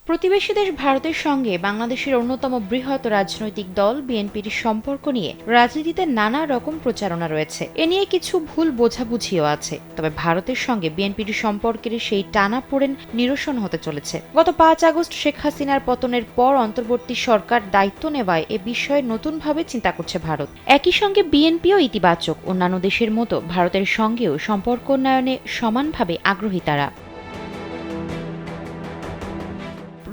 প্রতিবেশী দেশ ভারতের সঙ্গে বাংলাদেশের অন্যতম বৃহৎ রাজনৈতিক দল বিএনপির সম্পর্ক নিয়ে রাজনীতিতে নানা রকম প্রচারণা রয়েছে। এ নিয়ে কিছু ভুল বোঝাবুঝিও আছে। তবে ভারতের সঙ্গে বিএনপির সম্পর্কের সেই টানাপোড়েন নিরসন হতে চলেছে। গত ৫ আগস্ট শেখ হাসিনার পতনের পর অন্তর্বর্তী সরকার দায়িত্ব নেওয়ায় এ বিষয়ে নতুনভাবে চিন্তা করছে ভারত। একই সঙ্গে বিএনপিও ইতিবাচক। অন্যান্য দেশের মতো ভারতের সঙ্গেও সম্পর্ক উন্নয়নে সমানভাবে আগ্রহী তারা।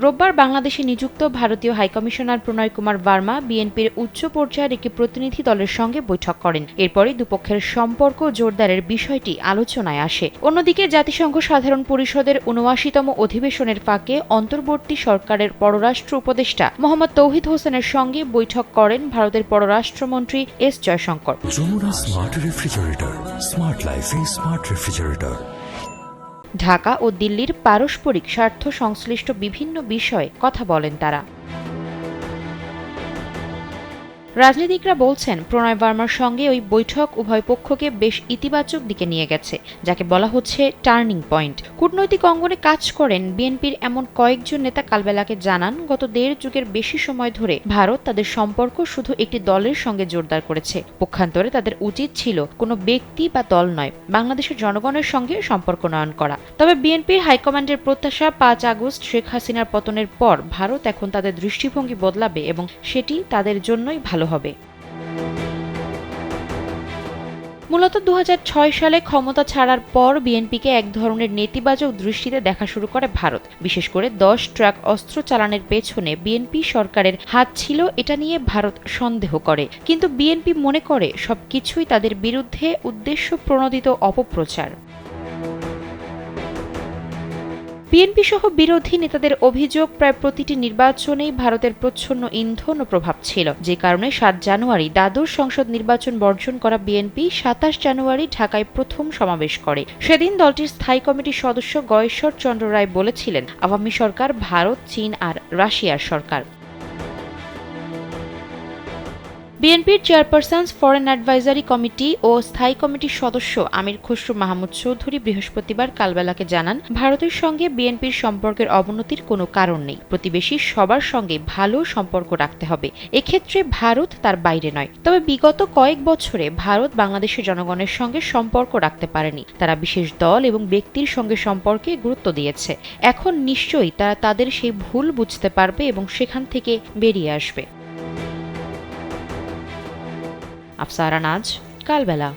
রোববার বাংলাদেশে নিযুক্ত ভারতীয় হাইকমিশনার প্রণয় কুমার বার্মা বিএনপির উচ্চ পর্যায়ের একটি প্রতিনিধি দলের সঙ্গে বৈঠক করেন। এরপরই দুপক্ষের সম্পর্ক জোরদারের বিষয়টি আলোচনায় আসে। অন্যদিকে জাতিসংঘ সাধারণ পরিষদের ৭৯তম অধিবেশনের ফাঁকে অন্তর্বর্তী সরকারের পররাষ্ট্র উপদেষ্টা মোহাম্মদ তৌহিদ হোসেনের সঙ্গে বৈঠক করেন ভারতের পররাষ্ট্রমন্ত্রী এস জয়শঙ্কর। ঢাকা ও দিল্লির পারস্পরিক স্বার্থ সংশ্লিষ্ট বিভিন্ন বিষয়ে কথা বলেন তারা। রাজনীতিকরা বলছেন, প্রণয় বার্মার সঙ্গে ওই বৈঠক উভয় পক্ষকে বেশ ইতিবাচক দিকে নিয়ে গেছে, যাকে বলা হচ্ছে টার্নিং পয়েন্ট। কূটনৈতিক অঙ্গনে কাজ করেন বিএনপির এমন কয়েকজন নেতা কালবেলাকে জানান, গত ১.৫ যুগের বেশি সময় ধরে ভারত তাদের সম্পর্ক শুধু একটি দলের সঙ্গে জোরদার করেছে। পক্ষান্তরে তাদের উচিত ছিল কোনো ব্যক্তি বা দল নয়, বাংলাদেশের জনগণের সঙ্গে সম্পর্ক উন্নয়ন করা। তবে বিএনপির হাইকমান্ডের প্রত্যাশা ৫ আগস্ট শেখ হাসিনার পতনের পর ভারত এখন তাদের দৃষ্টিভঙ্গি বদলাবে এবং সেটি তাদের জন্যই ভালো হবে। মূলত ২০০৬ সালে ক্ষমতা ছাড়ার পর বিএনপিকে এক ধরনের নেতিবাচক দৃষ্টিতে দেখা শুরু করে ভারত। বিশেষ করে ১০ ট্রাক অস্ত্র চালানের পেছনে বিএনপি সরকারের হাত ছিল, এটা নিয়ে ভারত সন্দেহ করে। কিন্তু বিএনপি মনে করে সবকিছুই তাদের বিরুদ্ধে উদ্দেশ্য প্রণোদিত অপপ্রচার। বিএনপি সহ বিরোধী নেতাদের অভিযোগ, প্রায় প্রতিটি নির্বাচনেই ভারতের প্রচ্ছন্ন ইন্ধন ও প্রভাব ছিল, যে কারণে ৭ জানুয়ারি দ্বাদশ সংসদ নির্বাচন বর্জন করা বিএনপি ২৭ জানুয়ারি ঢাকায় প্রথম সমাবেশ করে। সেদিন দলটির স্থায়ী কমিটির সদস্য গয়েশ্বর চন্দ্র রায় বলেছিলেন, আওয়ামী সরকার ভারত, চীন আর রাশিয়ার সরকার। বিএনপির চেয়ারপারসন ফরেন অ্যাডভাইজারি কমিটি ও স্থায়ী কমিটির সদস্য আমির খসরু মাহমুদ চৌধুরী বৃহস্পতিবার কালবেলাকে জানান, ভারতের সঙ্গে বিএনপির সম্পর্কের অবনতির কোনো কারণ নেই। প্রতিবেশী সবার সঙ্গে ভালো সম্পর্ক রাখতে হবে। এক্ষেত্রে ভারত তার বাইরে নয়। তবে বিগত কয়েক বছরে ভারত বাংলাদেশের জনগণের সঙ্গে সম্পর্ক রাখতে পারেনি। তারা বিশেষ দল এবং ব্যক্তির সঙ্গে সম্পর্কে গুরুত্ব দিয়েছে। এখন নিশ্চয়ই তারা তাদের সেই ভুল বুঝতে পারবে এবং সেখান থেকে বেরিয়ে আসবে। আফসারা নাজ, কালবেলা।